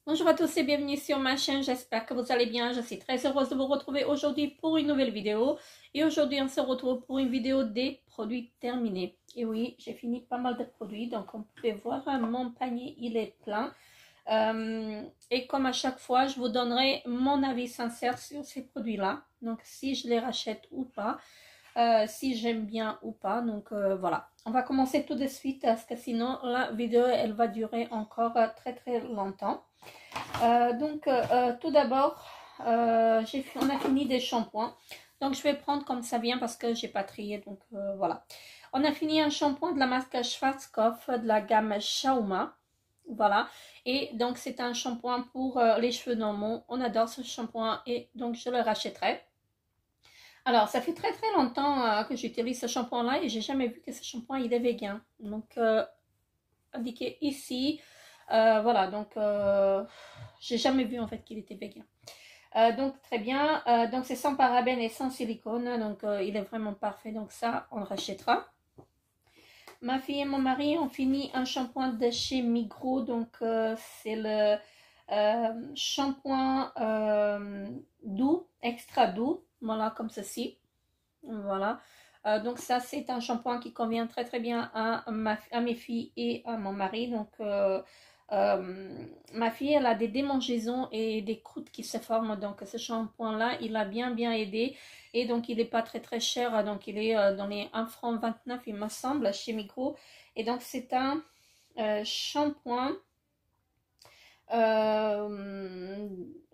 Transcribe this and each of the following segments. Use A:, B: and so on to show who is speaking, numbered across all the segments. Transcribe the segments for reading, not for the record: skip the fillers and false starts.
A: Bonjour à tous et bienvenue sur ma chaîne, j'espère que vous allez bien. Je suis très heureuse de vous retrouver aujourd'hui pour une nouvelle vidéo. Et aujourd'hui on se retrouve pour une vidéo des produits terminés. Et oui, j'ai fini pas mal de produits, donc on peut voir mon panier, il est plein. Et comme à chaque fois, je vous donnerai mon avis sincère sur ces produits-là. Donc si je les rachète ou pas, si j'aime bien ou pas. Donc voilà, on va commencer tout de suite parce que sinon la vidéo elle va durer encore très longtemps. Tout d'abord, on a fini des shampoings. Donc, je vais prendre comme ça vient parce que j'ai pas trié. Donc, voilà. On a fini un shampoing de la marque Schwarzkopf de la gamme Schauma. Voilà. Et donc, c'est un shampoing pour les cheveux normaux. On adore ce shampoing et donc, je le rachèterai. Alors, ça fait très longtemps que j'utilise ce shampoing-là et j'ai jamais vu que ce shampoing, il est vegan. Donc, indiqué ici. Voilà, donc j'ai jamais vu en fait qu'il était vegan. Donc très bien, donc c'est sans parabènes et sans silicone, donc il est vraiment parfait, donc ça on le rachètera. Ma fille et mon mari ont fini un shampoing de chez Migros, donc c'est le shampoing doux, extra doux, voilà comme ceci, voilà. Donc ça c'est un shampoing qui convient très bien à mes filles et à mon mari. Donc ma fille elle a des démangeaisons et des croûtes qui se forment, donc ce shampoing là il a bien aidé et donc il n'est pas très cher, donc il est dans les 1,29 franc il me semble chez Migros. Et donc c'est un shampoing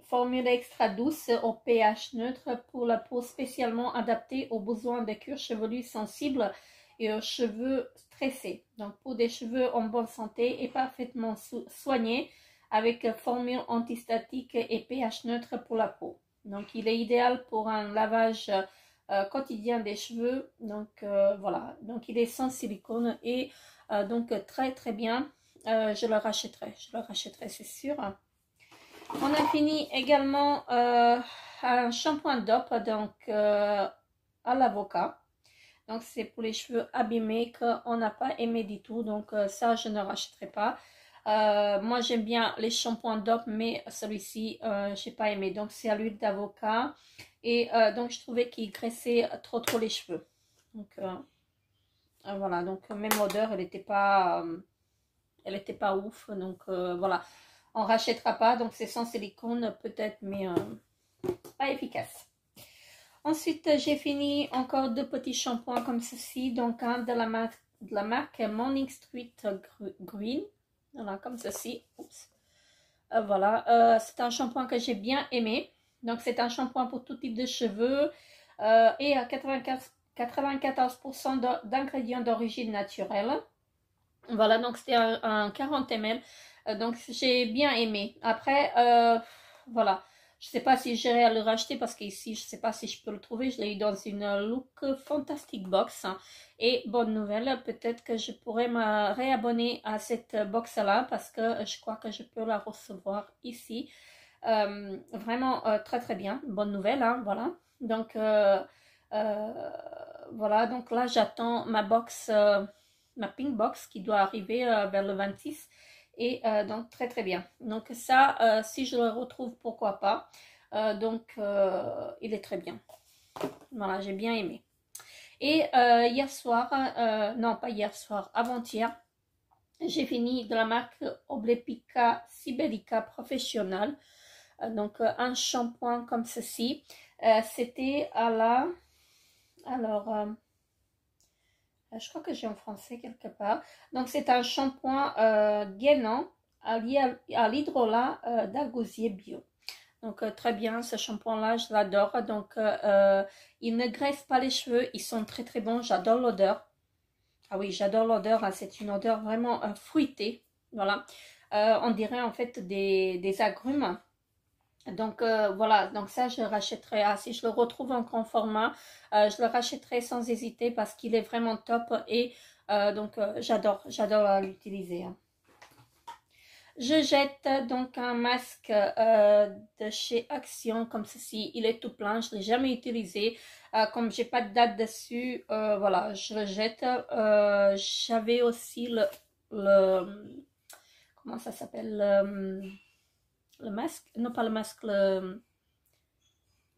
A: formule extra douce au pH neutre pour la peau, spécialement adaptée aux besoins de cuir chevelu sensible et aux cheveux stressés. Donc pour des cheveux en bonne santé et parfaitement soignés avec formule antistatique et pH neutre pour la peau. Donc il est idéal pour un lavage quotidien des cheveux. Donc voilà, donc il est sans silicone et donc très bien. Je le rachèterai, c'est sûr. On a fini également un shampoing DOP, donc à l'avocat. Donc c'est pour les cheveux abîmés qu'on n'a pas aimé du tout, donc ça je ne rachèterai pas. Moi j'aime bien les shampoings DOP, mais celui-ci j'ai pas aimé. Donc c'est à l'huile d'avocat et donc je trouvais qu'il graissait trop les cheveux. Donc voilà, donc même l'odeur elle était pas ouf, donc voilà, on rachètera pas. Donc c'est sans silicone peut-être, mais pas efficace. Ensuite j'ai fini encore deux petits shampoings comme ceci, donc un de la marque Morning Street Green, voilà comme ceci. Oups. Voilà, c'est un shampoing que j'ai bien aimé. Donc c'est un shampoing pour tout type de cheveux et à 94% d'ingrédients d'origine naturelle. Voilà, donc c'était un 40 ml. Donc j'ai bien aimé. Après, voilà. Je sais pas si j'irai à le racheter parce qu'ici, je sais pas si je peux le trouver. Je l'ai eu dans une Look Fantastic Box. Et bonne nouvelle, peut-être que je pourrais me réabonner à cette box-là parce que je crois que je peux la recevoir ici. Vraiment très bien. Bonne nouvelle, hein, voilà. Donc, voilà. Donc là, j'attends ma box... ma pink box qui doit arriver vers le 26 et donc très bien. Donc ça si je le retrouve pourquoi pas. Donc il est très bien, voilà, j'ai bien aimé. Et hier soir, non pas hier soir, avant-hier, j'ai fini de la marque Oblepica Siberica Professional, donc un shampoing comme ceci. C'était à la, alors je crois que j'ai en français quelque part. Donc c'est un shampoing gainant à l'hydrolat d'argousier bio. Donc très bien, ce shampoing là je l'adore. Donc il ne graisse pas les cheveux, ils sont très bons, j'adore l'odeur. Ah oui, j'adore l'odeur, hein. C'est une odeur vraiment fruitée, voilà. On dirait en fait des agrumes. Donc voilà, donc ça je rachèterai. Ah, si je le retrouve en grand format, je le rachèterai sans hésiter parce qu'il est vraiment top et donc j'adore l'utiliser, hein. Je jette donc un masque de chez Action comme ceci. Il est tout plein, je ne l'ai jamais utilisé. Comme j'ai pas de date dessus, voilà, je le jette. J'avais aussi le comment ça s'appelle, le masque, non pas le masque, le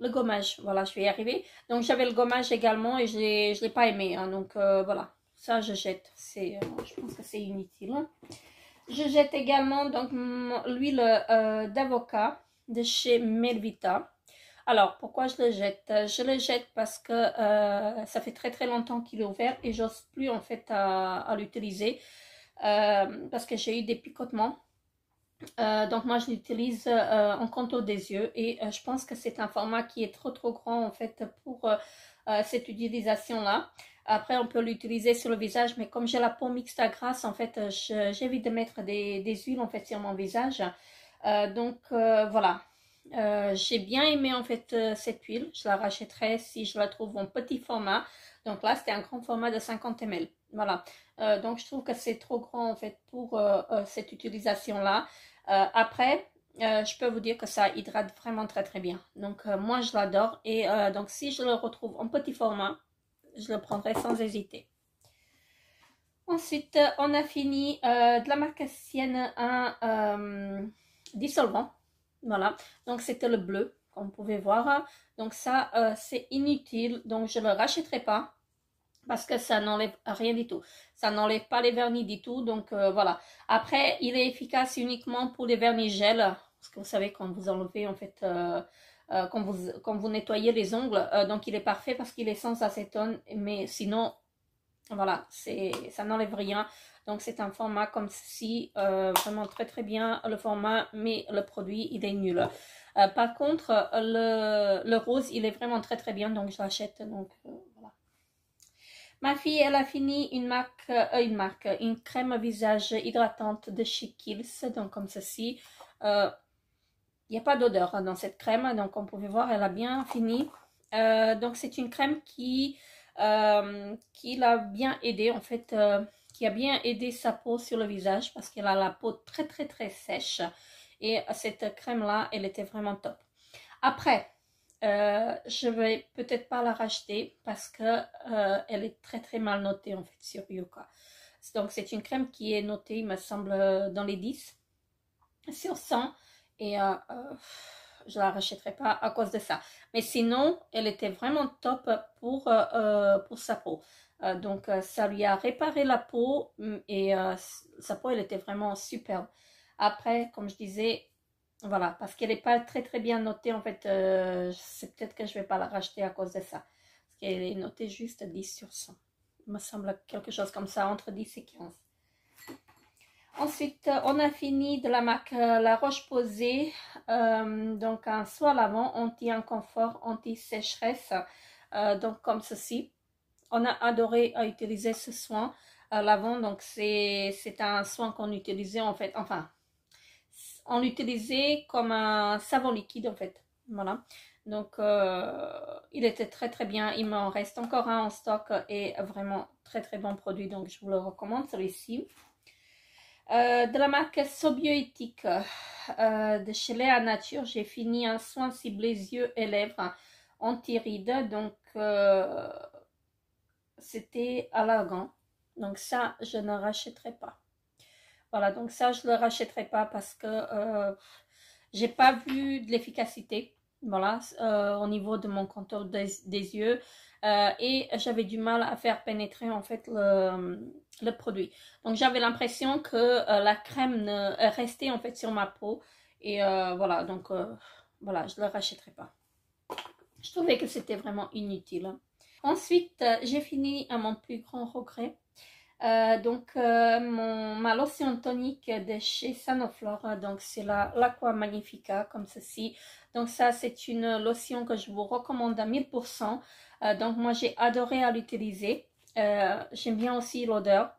A: gommage, voilà, je vais y arriver. Donc j'avais le gommage également et je l'ai pas aimé, hein, donc voilà, ça je jette, je pense que c'est inutile. Je jette également donc l'huile d'avocat de chez Melvita. Alors pourquoi je le jette? Je le jette parce que ça fait très longtemps qu'il est ouvert et j'ose plus en fait à l'utiliser parce que j'ai eu des picotements. Donc moi je l'utilise en contour des yeux et je pense que c'est un format qui est trop grand en fait pour cette utilisation là. Après on peut l'utiliser sur le visage, mais comme j'ai la peau mixte à grasse en fait j'évite de mettre des huiles en fait sur mon visage. Voilà, j'ai bien aimé en fait cette huile, je la rachèterai si je la trouve en petit format. Donc là c'était un grand format de 50 ml. Voilà, donc je trouve que c'est trop grand en fait pour cette utilisation là. Après, je peux vous dire que ça hydrate vraiment très bien. Donc moi je l'adore et donc si je le retrouve en petit format, je le prendrai sans hésiter. Ensuite, on a fini de la marque Sienne un dissolvant. Voilà, donc c'était le bleu, comme vous pouvez voir. Donc ça, c'est inutile, donc je ne le rachèterai pas parce que ça n'enlève rien du tout. Ça n'enlève pas les vernis du tout, donc voilà. Après, il est efficace uniquement pour les vernis gel, parce que vous savez, quand vous enlevez, en fait, quand vous nettoyez les ongles, donc il est parfait parce qu'il est sans acétone, mais sinon, voilà, ça n'enlève rien. Donc c'est un format comme ceci, vraiment très bien le format, mais le produit, il est nul. Par contre, le rose, il est vraiment très bien, donc je l'achète, donc voilà. Ma fille, elle a fini une crème visage hydratante de chez Kiehl's, donc comme ceci. Il n'y a pas d'odeur dans cette crème, donc on pouvait voir, elle a bien fini. Donc c'est une crème qui l'a bien aidé, en fait, qui a bien aidé sa peau sur le visage parce qu'elle a la peau très sèche. Et cette crème-là, elle était vraiment top. Après, je vais peut-être pas la racheter parce que elle est très mal notée en fait sur Yuka. Donc c'est une crème qui est notée, il me semble, dans les 10 sur 100 et je la rachèterai pas à cause de ça. Mais sinon, elle était vraiment top pour sa peau. Donc ça lui a réparé la peau et sa peau elle était vraiment superbe. Après, comme je disais, voilà, parce qu'elle n'est pas très bien notée, en fait, c'est peut-être que je ne vais pas la racheter à cause de ça. Parce qu'elle est notée juste 10 sur 100. Il me semble quelque chose comme ça, entre 10 et 15. Ensuite, on a fini de la marque La Roche-Posay. Donc, un soin lavant anti-inconfort, anti-sécheresse. Donc, comme ceci. On a adoré utiliser ce soin lavant. Donc, c'est un soin qu'on utilisait, en fait, enfin... On l'utilisait comme un savon liquide en fait. Voilà. Donc il était très bien. Il m'en reste encore un en stock et vraiment très bon produit. Donc je vous le recommande celui-ci. De la marque Sobioéthique de chez Léa Nature, j'ai fini un soin ciblé yeux et lèvres anti-rides. Donc c'était à l'argan. Donc ça je ne rachèterai pas. Voilà, donc ça, je ne le rachèterai pas parce que j'ai pas vu de l'efficacité, voilà, au niveau de mon contour des yeux. Et j'avais du mal à faire pénétrer, en fait, le produit. Donc, j'avais l'impression que la crème restait, en fait, sur ma peau. Et voilà, donc, voilà, je ne le rachèterai pas. Je trouvais que c'était vraiment inutile. Ensuite, j'ai fini à mon plus grand regret. Ma lotion tonique de chez Sanoflore, donc c'est l'Aqua Magnifica comme ceci. Donc ça c'est une lotion que je vous recommande à 1000%. Donc moi j'ai adoré à l'utiliser. J'aime bien aussi l'odeur.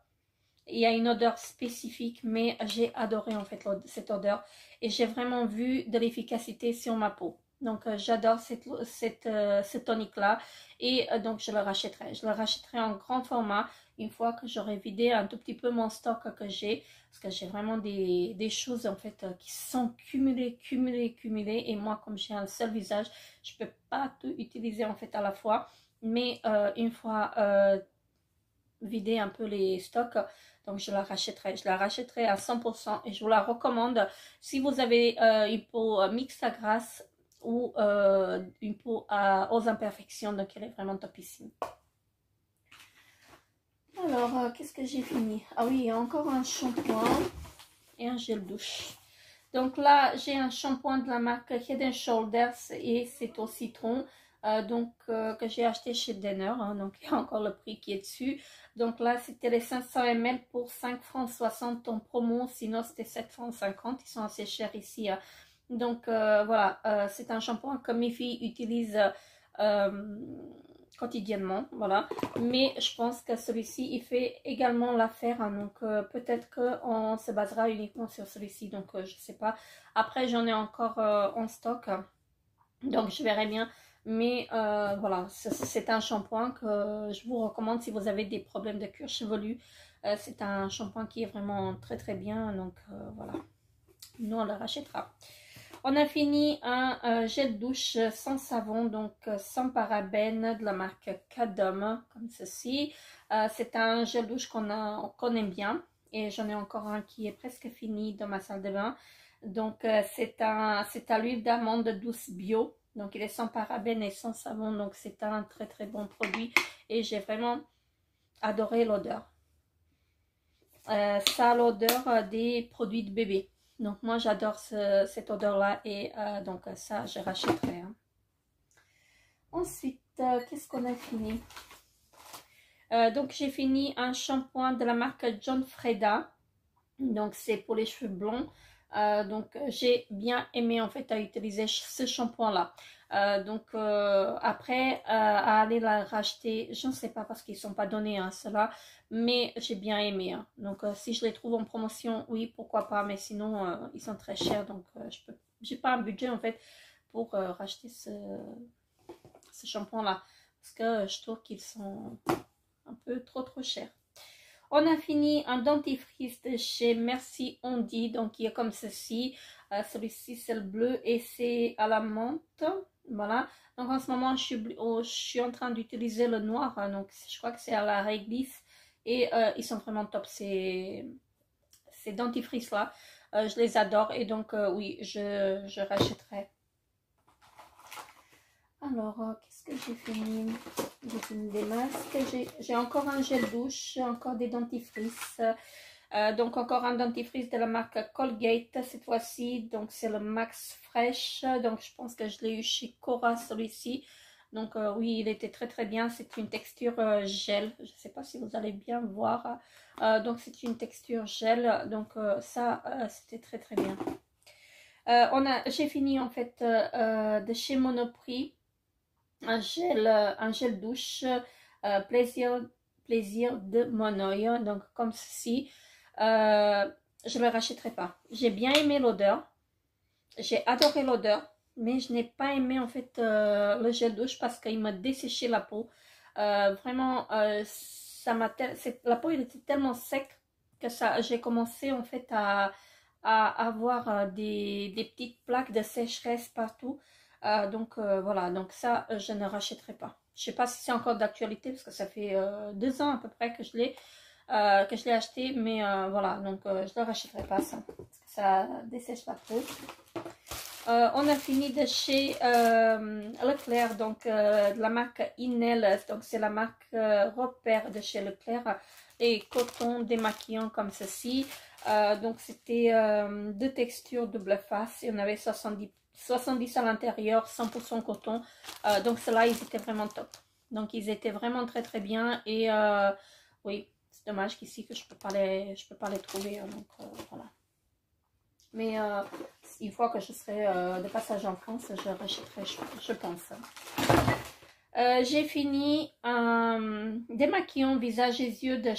A: Il y a une odeur spécifique, mais j'ai adoré en fait cette odeur et j'ai vraiment vu de l'efficacité sur ma peau. Donc j'adore ce tonique là et donc je le rachèterai. Je le rachèterai en grand format une fois que j'aurai vidé un tout petit peu mon stock que j'ai, parce que j'ai vraiment des choses en fait qui sont cumulées et moi comme j'ai un seul visage, je peux pas tout utiliser en fait à la fois, mais une fois vider un peu les stocks, Donc je la rachèterai à 100% et je vous la recommande si vous avez une peau mixte à grasse ou une peau aux imperfections. Donc elle est vraiment topissime. Alors qu'est-ce que j'ai fini? Ah oui, il y a encore un shampoing et un gel douche. Donc là, j'ai un shampoing de la marque Head and Shoulders et c'est au citron. Que j'ai acheté chez Denner. Hein, donc il y a encore le prix qui est dessus. Donc là, c'était les 500 ml pour 5 francs 60 en promo. Sinon, c'était 7 francs 50. Ils sont assez chers ici. Hein. Donc voilà, c'est un shampoing que mes filles utilisent quotidiennement, voilà, mais je pense que celui-ci il fait également l'affaire, hein, donc peut-être qu'on se basera uniquement sur celui-ci, donc je sais pas. Après j'en ai encore en stock, hein, donc je verrai bien, mais voilà, c'est un shampoing que je vous recommande si vous avez des problèmes de cuir chevelu. C'est un shampoing qui est vraiment très très bien, donc voilà, nous on le rachètera. On a fini un gel douche sans savon, donc sans parabènes, de la marque Cadom, comme ceci. C'est un gel douche qu'on aime bien et j'en ai encore un qui est presque fini dans ma salle de bain. Donc c'est à l'huile d'amande douce bio, donc il est sans parabènes et sans savon, donc c'est un très très bon produit et j'ai vraiment adoré l'odeur. Ça a l'odeur des produits de bébé. Donc moi j'adore cette odeur là et donc ça je rachèterai. Hein. Ensuite qu'est-ce qu'on a fini? Donc j'ai fini un shampoing de la marque John Frieda. Donc c'est pour les cheveux blonds. Donc j'ai bien aimé en fait à utiliser ce shampoing là. Après à aller la racheter, je ne sais pas parce qu'ils ne sont pas donnés hein, cela, mais j'ai bien aimé. Hein. Donc si je les trouve en promotion, oui pourquoi pas, mais sinon ils sont très chers, donc j'ai pas un budget en fait pour racheter ce shampoing là, parce que je trouve qu'ils sont un peu trop chers. On a fini un dentifrice de chez Merci Ondi, donc il est comme ceci. Celui-ci c'est le bleu et c'est à la menthe. Voilà. Donc en ce moment je suis en train d'utiliser le noir. Hein, donc je crois que c'est à la réglisse. Et ils sont vraiment top ces dentifrices là. Je les adore et donc oui je rachèterai. Alors, qu'est-ce que j'ai fini? J'ai fini des masques. J'ai encore un gel douche, encore des dentifrices. Donc, encore un dentifrice de la marque Colgate cette fois-ci. Donc, c'est le Max Fresh. Donc, je pense que je l'ai eu chez Cora celui-ci. Donc, oui, il était très très bien. C'est une texture gel. Je ne sais pas si vous allez bien voir. Donc, c'est une texture gel. Donc, ça, c'était très très bien. J'ai fini en fait de chez Monoprix. Un gel douche plaisir de mon oeil, donc comme ceci. Je ne le rachèterai pas. J'ai bien aimé l'odeur, j'ai adoré l'odeur, mais je n'ai pas aimé en fait le gel douche parce qu'il m'a desséché la peau. Vraiment la peau elle était tellement sec que j'ai commencé en fait à avoir des petites plaques de sécheresse partout. Voilà, donc ça je ne rachèterai pas. Je sais pas si c'est encore d'actualité parce que ça fait 2 ans à peu près que je l'ai acheté, mais voilà, donc je ne rachèterai pas ça parce que ça dessèche la peau. On a fini de chez Leclerc, donc de la marque Inel, donc c'est la marque repère de chez Leclerc, et coton démaquillant comme ceci. Donc c'était 2 textures double face et on avait 70 à l'intérieur, 100% coton. Donc ceux-là, ils étaient vraiment top. Donc ils étaient vraiment très très bien et oui, c'est dommage qu'ici que je peux pas les trouver. Hein, donc voilà. Mais une fois que je serai de passage en France, je rachèterai, je pense. J'ai fini un démaquillant visage et yeux de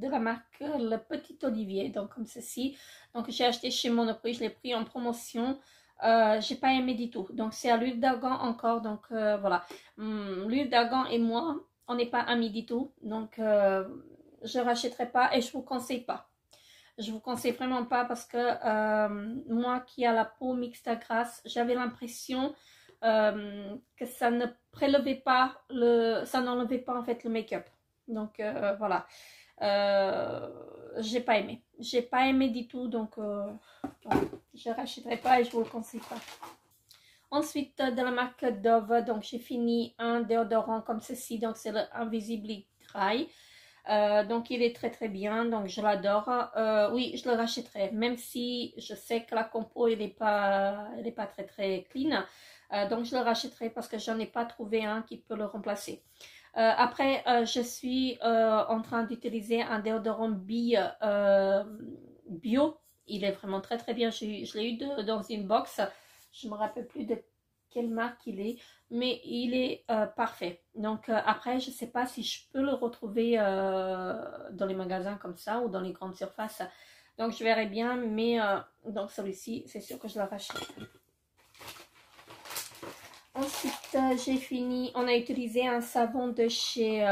A: la marque Le Petit Olivier, donc comme ceci. Donc j'ai acheté chez Monoprix, je l'ai pris en promotion. J'ai pas aimé du tout. Donc c'est à l'huile d'argan encore, donc voilà. L'huile d'argan et moi, on n'est pas amis du tout, donc je rachèterai pas et je vous conseille pas. Je vous conseille vraiment pas parce que moi qui a la peau mixte à grasse, j'avais l'impression que ça ne prélevait pas ça n'enlevait pas en fait le make-up. Donc voilà. J'ai pas aimé. J'ai pas aimé du tout, donc je rachèterai pas et je vous le conseille pas. Ensuite, de la marque Dove, donc j'ai fini un déodorant comme ceci, donc c'est le Invisibly Dry. Donc il est très très bien, donc je l'adore. Oui, je le rachèterai, même si je sais que la compo elle est pas très très clean. Donc je le rachèterai parce que j'en ai pas trouvé un qui peut le remplacer. Après, je suis en train d'utiliser un déodorant bio. Il est vraiment très très bien. Je l'ai eu dans une box. Je me rappelle plus de quelle marque il est, mais il est parfait. Donc après, je sais pas si je peux le retrouver dans les magasins comme ça ou dans les grandes surfaces. Donc je verrai bien, mais donc celui-ci, c'est sûr que je le rachète. Ensuite, j'ai fini. On a utilisé un savon de chez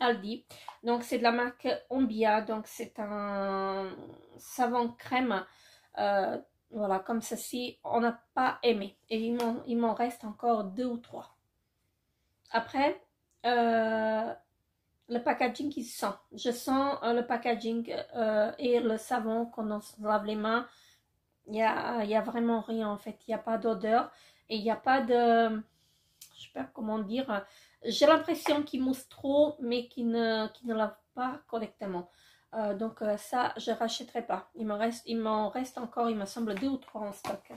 A: Aldi. Donc c'est de la marque Ombia. Donc c'est un savon crème. Voilà, comme ceci, on n'a pas aimé. Et il m'en reste encore 2 ou 3. Après, le packaging qui sent. Je sens le packaging et le savon quand on se lave les mains. Il y a vraiment rien en fait. Il n'y a pas d'odeur. Et il n'y a pas de... Je sais pas comment dire. J'ai l'impression qu'il mousse trop, mais qu'il ne lave pas correctement. Donc ça, je ne rachèterai pas. Il m'en reste encore, il me semble, 2 ou 3 en stock.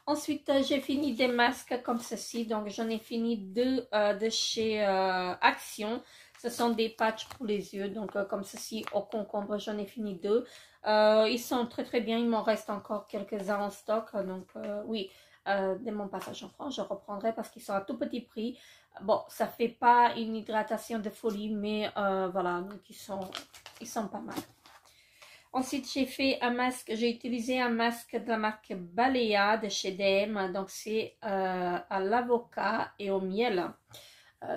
A: Ensuite, j'ai fini des masques comme ceci. Donc, j'en ai fini 2 de chez Action. Ce sont des patchs pour les yeux. Donc, comme ceci, au concombre, j'en ai fini 2. Ils sont très très bien. Il m'en reste encore quelques-uns en stock. Donc, oui, dès mon passage en France, je reprendrai parce qu'ils sont à tout petit prix. Bon, ça fait pas une hydratation de folie, mais voilà, donc ils sont pas mal. Ensuite, j'ai fait un masque, j'ai utilisé un masque de la marque Balea de chez DM. Donc, c'est à l'avocat et au miel.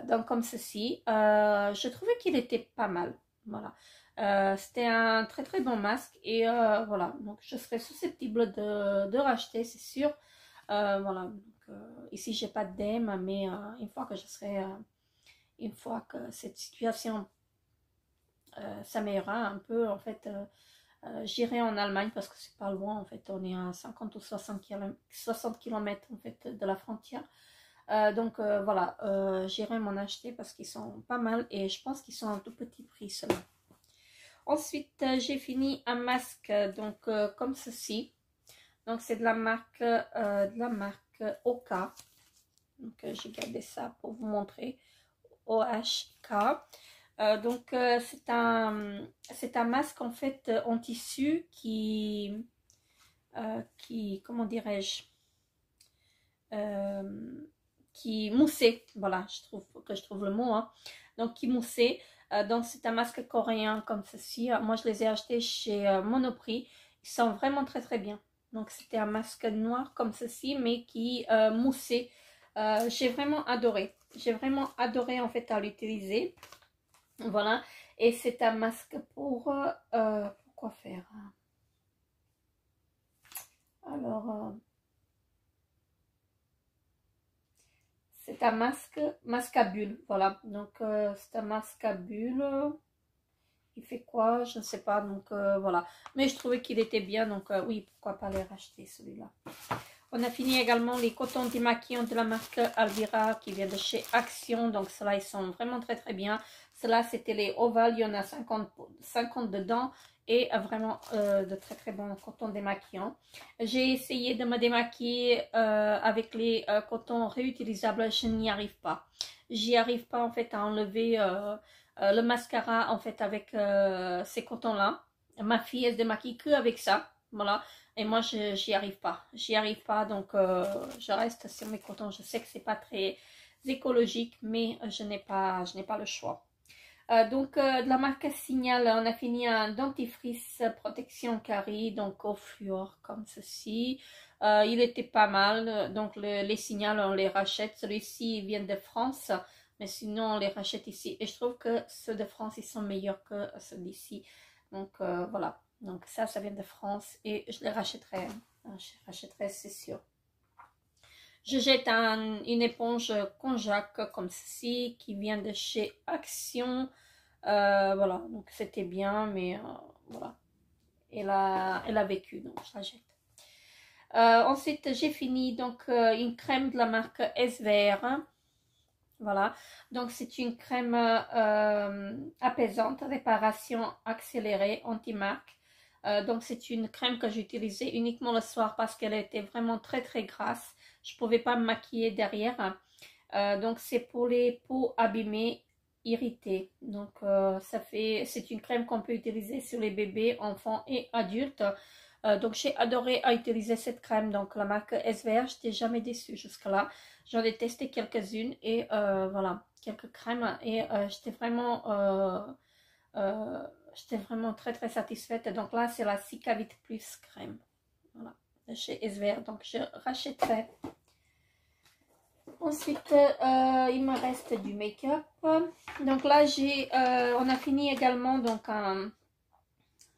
A: Donc, comme ceci. Je trouvais qu'il était pas mal. Voilà. C'était un très très bon masque. Et voilà. Donc, je serais susceptible de racheter, c'est sûr. Voilà. Donc, ici, j'ai pas de DM, mais une fois que je serai... une fois que cette situation s'améliorera un peu, en fait... j'irai en Allemagne parce que c'est pas loin en fait, on est à 50 ou 60 km en fait de la frontière. Donc voilà, j'irai m'en acheter parce qu'ils sont pas mal et je pense qu'ils sont à un tout petit prix seulement. Ensuite, j'ai fini un masque donc comme ceci. Donc c'est de la marque Oka. Donc j'ai gardé ça pour vous montrer. OHK. Donc c'est un masque en fait en tissu comment dirais-je, qui moussait, voilà, je trouve le mot, hein. Donc qui moussait. Donc c'est un masque coréen comme ceci. Moi je les ai achetés chez Monoprix. Ils sont vraiment très très bien. Donc c'était un masque noir comme ceci mais qui moussait. J'ai vraiment adoré. J'ai vraiment adoré en fait à l'utiliser. Voilà, et c'est un masque pour quoi faire? Alors, c'est un masque à bulles, voilà. Donc, c'est un masque à bulles. Il fait quoi? Je ne sais pas, donc voilà. Mais je trouvais qu'il était bien, donc oui, pourquoi pas les racheter celui-là. On a fini également les cotons démaquillants de la marque Alvira qui vient de chez Action. Donc, ceux-là, ils sont vraiment très très bien. Ceux-là, c'était les ovales. Il y en a 50 dedans. Et vraiment de très très bons cotons démaquillants. J'ai essayé de me démaquiller avec les cotons réutilisables. Je n'y arrive pas. J'y arrive pas en fait à enlever le mascara en fait avec ces cotons-là. Ma fille, elle se démaquille que avec ça. Voilà. Et moi, j'y arrive pas. J'y arrive pas, donc je reste sur mes cotons. Je sais que c'est pas très écologique, mais je n'ai pas le choix. Donc, de la marque Signal, on a fini un dentifrice protection carie, donc au fluor, comme ceci. Il était pas mal, donc les Signal, on les rachète. Celui-ci vient de France, mais sinon, on les rachète ici. Et je trouve que ceux de France, ils sont meilleurs que ceux d'ici. Donc, voilà. Donc ça vient de France et je les rachèterai. Je les rachèterai, c'est sûr. Je jette une éponge konjac comme ceci qui vient de chez Action. Voilà, donc c'était bien, mais voilà, elle a vécu, donc je la jette. Ensuite, j'ai fini donc une crème de la marque SVR. Voilà, donc c'est une crème apaisante, réparation accélérée, anti-marque. Donc c'est une crème que j'utilisais uniquement le soir parce qu'elle était vraiment très très grasse. Je ne pouvais pas me maquiller derrière. Donc c'est pour les peaux abîmées, irritées. Donc c'est une crème qu'on peut utiliser sur les bébés, enfants et adultes. Donc j'ai adoré à utiliser cette crème, donc la marque SVR, je n'étais jamais déçue jusque là. J'en ai testé quelques-unes et voilà, quelques crèmes et j'étais vraiment très très satisfaite. Donc là c'est la Cicavit Plus crème, voilà, de chez SVR, donc je rachèterai. Ensuite, il me reste du make-up. Donc là, on a fini également donc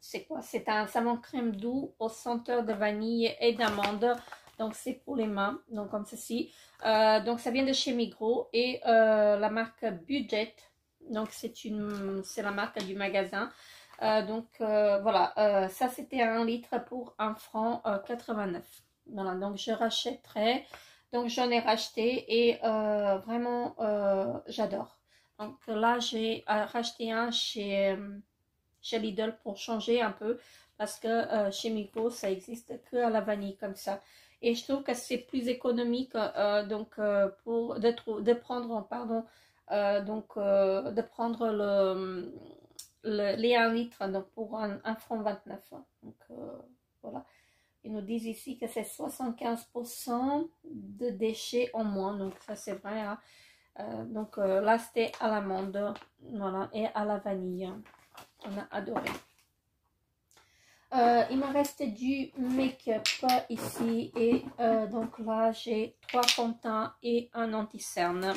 A: c'est quoi? C'est un savon crème doux au senteur de vanille et d'amande. Donc c'est pour les mains, donc comme ceci. Donc ça vient de chez Migros et la marque Budget. Donc c'est la marque du magasin. Donc voilà, ça c'était 1 litre pour 1 franc 89. Voilà, donc je rachèterai. Donc j'en ai racheté et vraiment j'adore. Donc là j'ai racheté un chez Lidl pour changer un peu parce que chez Migros ça existe que à la vanille comme ça. Et je trouve que c'est plus économique donc de prendre pardon de prendre les 1 litre donc pour 1 franc 29. Donc voilà. Ils nous disent ici que c'est 75% de déchets en moins. Donc ça c'est vrai. Hein. Donc là c'était à l'amande. Voilà. Et à la vanille. On a adoré. Il me reste du make-up ici. Et donc là j'ai 3 fonds de teint et un anti-cerne.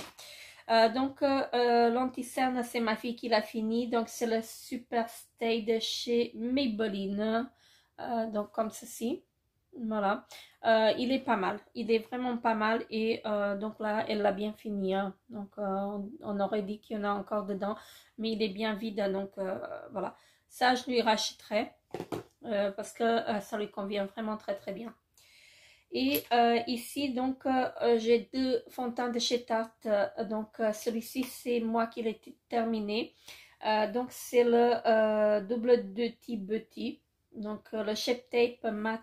A: Donc l'anti-cerne c'est ma fille qui l'a fini. Donc c'est le Super Stay de chez Maybelline. Donc comme ceci. Voilà, il est pas mal, il est vraiment pas mal et donc là elle l'a bien fini, hein. Donc on aurait dit qu'il y en a encore dedans, mais il est bien vide, donc voilà, ça je lui rachèterai parce que ça lui convient vraiment très très bien. Et ici donc j'ai 2 fonds de teint de chez Tarte, donc celui-ci c'est moi qui l'ai terminé, donc c'est le double Duty Beauty, donc le Shape Tape Matte.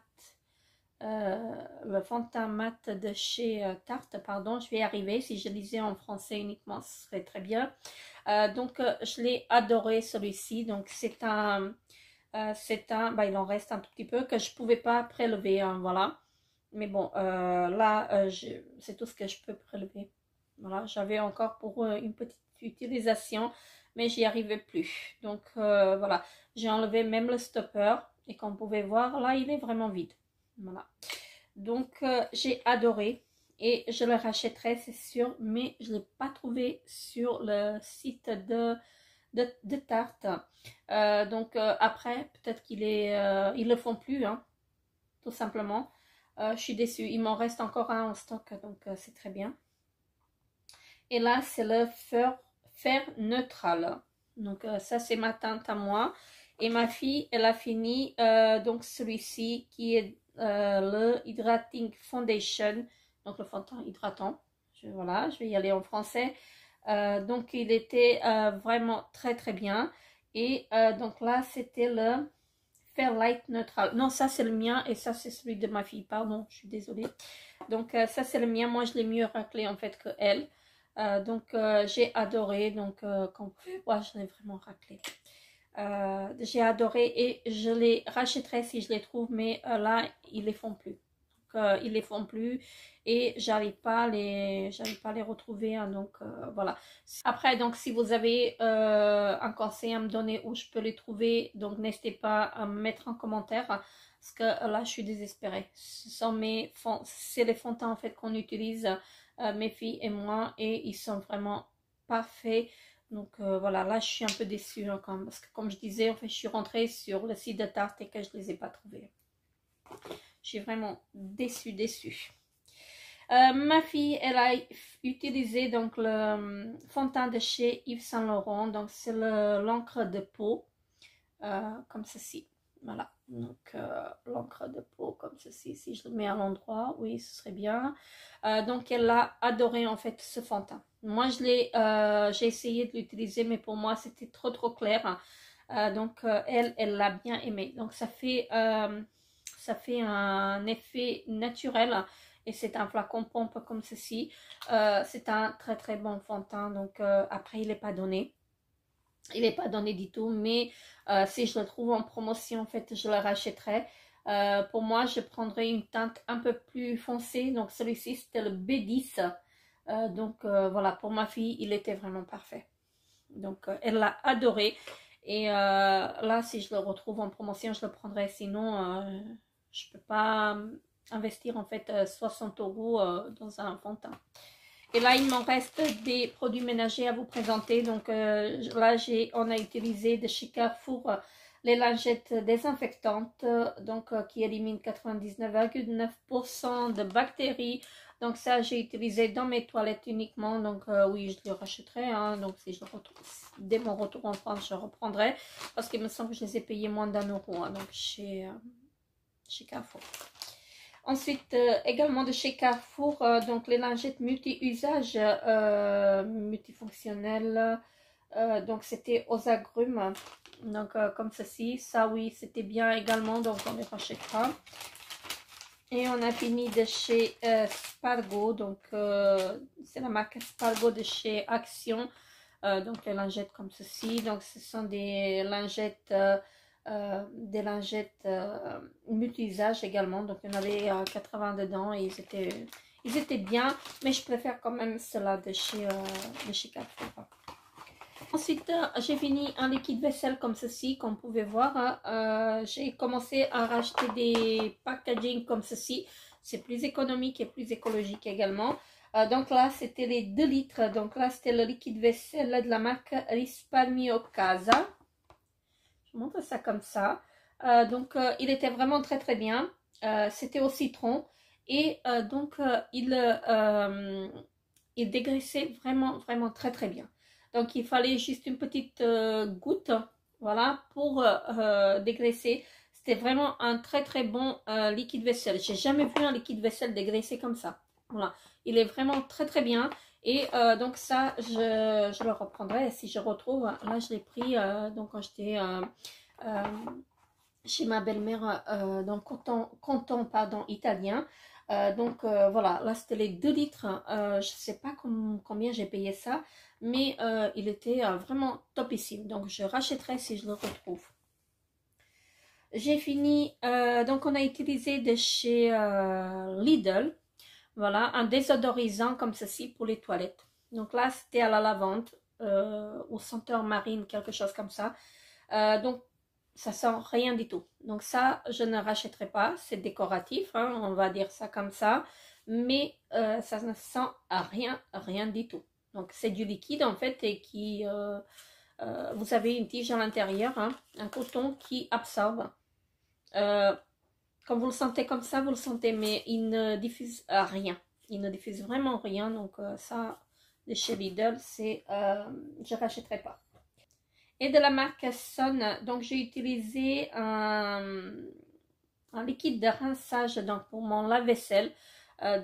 A: Le fond de teint mat de chez Tarte, pardon, je vais y arriver. Si je lisais en français uniquement, ce serait très bien. Donc, je l'ai adoré celui-ci. Donc, il en reste un tout petit peu que je pouvais pas prélever, hein, voilà. Mais bon, là, c'est tout ce que je peux prélever. Voilà, j'avais encore pour une petite utilisation, mais j'y arrivais plus. Donc, voilà, j'ai enlevé même le stopper et comme vous pouvez voir, là, il est vraiment vide. Voilà, donc j'ai adoré et je le rachèterai c'est sûr, mais je ne l'ai pas trouvé sur le site de Tarte. Donc après peut-être ils le font plus, hein, tout simplement. Je suis déçue, il m'en reste encore un en stock, donc c'est très bien. Et là c'est le fer neutral, donc ça c'est ma teinte à moi et ma fille elle a fini donc celui-ci qui est le Hydrating Foundation, donc le fond de teint hydratant. Voilà, je vais y aller en français. Donc il était vraiment très très bien. Et donc là c'était le Fairlight Neutral. Non, ça c'est le mien et ça c'est celui de ma fille. Pardon, je suis désolée. Donc ça c'est le mien. Moi je l'ai mieux raclé en fait que elle. Donc j'ai adoré. Donc comme vous pouvez voir, je l'ai vraiment raclé. J'ai adoré et je les rachèterai si je les trouve, mais là ils les font plus. Donc, ils les font plus et j'arrive pas à les retrouver, hein, donc voilà. Après donc si vous avez un conseil à me donner où je peux les trouver, donc n'hésitez pas à me mettre en commentaire parce que là je suis désespérée. Ce sont c'est les fonds de teint en fait qu'on utilise, mes filles et moi, et ils sont vraiment parfaits. Donc voilà, là je suis un peu déçue, hein, quand même, parce que comme je disais, en fait, je suis rentrée sur le site de Tarte et que je ne les ai pas trouvés. Je suis vraiment déçue. Ma fille, elle a utilisé donc le fond de teint de chez Yves Saint Laurent. Donc c'est l'encre de peau, comme ceci. Voilà, donc l'encre de peau comme ceci. Si je le mets à l'endroit, oui, ce serait bien. Donc elle a adoré en fait ce fond de teint. Moi j'ai essayé de l'utiliser, mais pour moi c'était trop clair. Donc elle l'a bien aimé. Donc ça fait un effet naturel. Et c'est un flacon pompe comme ceci. C'est un très bon fond de teint. Donc après il n'est pas donné. Il n'est pas donné du tout. Mais si je le trouve en promotion, en fait, je le rachèterai. Pour moi, je prendrai une teinte un peu plus foncée. Donc celui-ci, c'était le B10. Donc voilà, pour ma fille, il était vraiment parfait. Donc elle l'a adoré. Et là, si je le retrouve en promotion, je le prendrai. Sinon, je ne peux pas investir en fait 60 € dans un fond de teint. Et là, il m'en reste des produits ménagers à vous présenter. Donc là, on a utilisé de chez Carrefour les lingettes désinfectantes, donc qui éliminent 99,9% de bactéries. Donc ça, j'ai utilisé dans mes toilettes uniquement. Donc oui, je les rachèterai. Hein. Donc si je le retrouve, dès mon retour en France, je reprendrai. Parce qu'il me semble que je les ai payés moins d'1 € hein, donc chez Carrefour. Ensuite, également de chez Carrefour, donc les lingettes multi-usage, multifonctionnelles. Donc c'était aux agrumes. Donc comme ceci. Ça oui, c'était bien également. Donc on les rachètera. Et on a fini de chez Spargo. Donc c'est la marque Spargo de chez Action. Donc les lingettes comme ceci. Donc ce sont des lingettes multi-usage également. Donc il y en avait 80 dedans et ils étaient bien. Mais je préfère quand même cela de chez Carrefour. Ensuite, j'ai fini un liquide vaisselle comme ceci, comme vous pouvez voir. J'ai commencé à racheter des packaging comme ceci. C'est plus économique et plus écologique également. Donc là, c'était les 2 litres. Donc là, c'était le liquide vaisselle de la marque Risparmio Casa. Je vous montre ça comme ça. Donc, il était vraiment très bien. C'était au citron. Et donc, il dégraissait vraiment très bien. Donc, il fallait juste une petite goutte, voilà, pour dégraisser. C'était vraiment un très bon liquide vaisselle. J'ai jamais vu un liquide vaisselle dégraissé comme ça. Voilà, il est vraiment très bien. Et donc ça, je le reprendrai si je retrouve. Là, je l'ai pris donc quand j'étais chez ma belle-mère dans le canton pardon, italien. Donc voilà, là c'était les 2 litres. Je ne sais pas combien j'ai payé ça, mais il était vraiment topissime. Donc je rachèterai si je le retrouve. J'ai fini, donc on a utilisé de chez Lidl, voilà, un désodorisant comme ceci pour les toilettes. Donc là c'était à la lavande, au senteur marine, quelque chose comme ça. Donc ça sent rien du tout. Donc ça, je ne rachèterai pas. C'est décoratif, hein, on va dire ça comme ça. Mais ça ne sent rien du tout. Donc c'est du liquide en fait et qui... vous avez une tige à l'intérieur, hein, un coton qui absorbe. Quand vous le sentez comme ça, vous le sentez, mais il ne diffuse rien. Il ne diffuse vraiment rien. Donc ça, de chez Lidl, c'est... je ne rachèterai pas. Et de la marque Sun, donc j'ai utilisé un liquide de rinçage donc pour mon lave-vaisselle,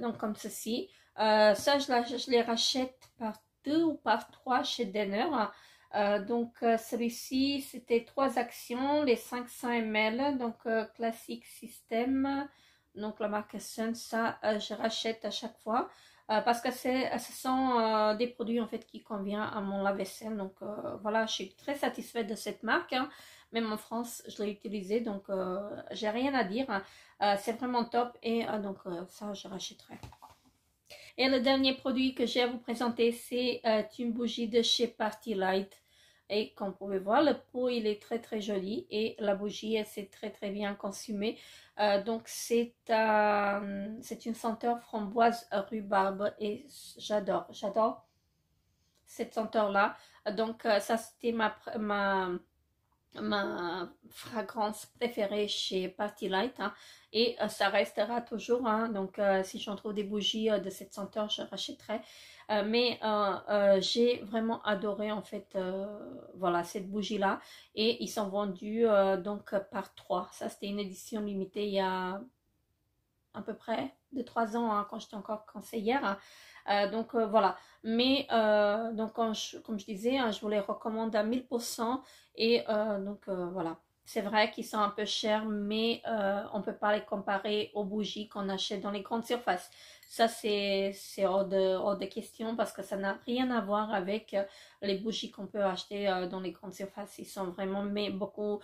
A: donc comme ceci. Ça, je les rachète par 2 ou par 3 chez Denner. Donc celui-ci, c'était 3 actions, les 500 ml, donc classique système. Donc la marque Sun, ça, je rachète à chaque fois. Parce que ce sont des produits en fait qui conviennent à mon lave-vaisselle. Donc voilà, je suis très satisfaite de cette marque. Hein. Même en France, je l'ai utilisé. Donc j'ai rien à dire. C'est vraiment top. Et donc ça, je rachèterai. Et le dernier produit que j'ai à vous présenter, c'est une bougie de chez Party Light. Et comme vous pouvez voir, le pot il est très joli et la bougie elle s'est très bien consumée. Donc c'est une senteur framboise rhubarbe et j'adore cette senteur là. Donc ça c'était ma fragrance préférée chez Party Light, hein, et ça restera toujours, hein, donc si j'en trouve des bougies de cette senteur, je rachèterai. Mais j'ai vraiment adoré en fait voilà cette bougie là, et ils sont vendus donc par 3. Ça c'était une édition limitée il y a à peu près de 3 ans, hein, quand j'étais encore conseillère. Donc voilà, mais donc comme je disais, hein, je vous les recommande à 1000%, et donc voilà. C'est vrai qu'ils sont un peu chers, mais on ne peut pas les comparer aux bougies qu'on achète dans les grandes surfaces. Ça, c'est hors de question, parce que ça n'a rien à voir avec les bougies qu'on peut acheter dans les grandes surfaces. Ils sont vraiment mais beaucoup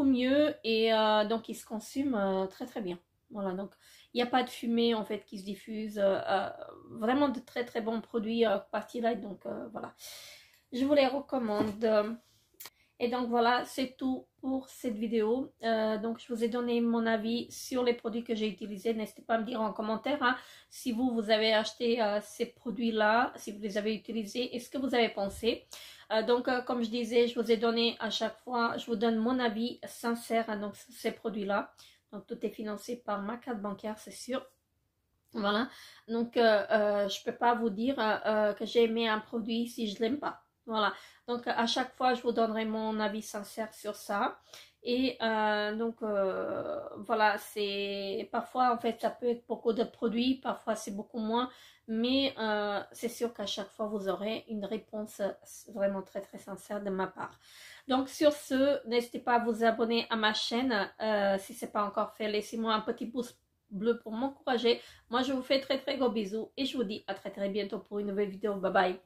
A: mieux, et donc ils se consument très très bien. Voilà, donc il n'y a pas de fumée en fait qui se diffuse. Vraiment de très très bons produits Party Light, donc voilà. Je vous les recommande. Et donc voilà, c'est tout pour cette vidéo. Donc je vous ai donné mon avis sur les produits que j'ai utilisés. N'hésitez pas à me dire en commentaire, hein, si vous avez acheté ces produits-là, si vous les avez utilisés, et ce que vous avez pensé. Donc comme je disais, je vous ai donné à chaque fois, je vous donne mon avis sincère, hein, donc ces produits-là. Donc tout est financé par ma carte bancaire, c'est sûr. Voilà, donc je peux pas vous dire que j'ai aimé un produit si je l'aime pas. Voilà, donc à chaque fois je vous donnerai mon avis sincère sur ça. Et donc voilà, c'est parfois en fait ça peut être beaucoup de produits, parfois c'est beaucoup moins, mais c'est sûr qu'à chaque fois vous aurez une réponse vraiment très très sincère de ma part. Donc sur ce, n'hésitez pas à vous abonner à ma chaîne si ce n'est pas encore fait. Laissez-moi un petit pouce bleu pour m'encourager. Moi je vous fais très très gros bisous, et je vous dis à très très bientôt pour une nouvelle vidéo. Bye bye.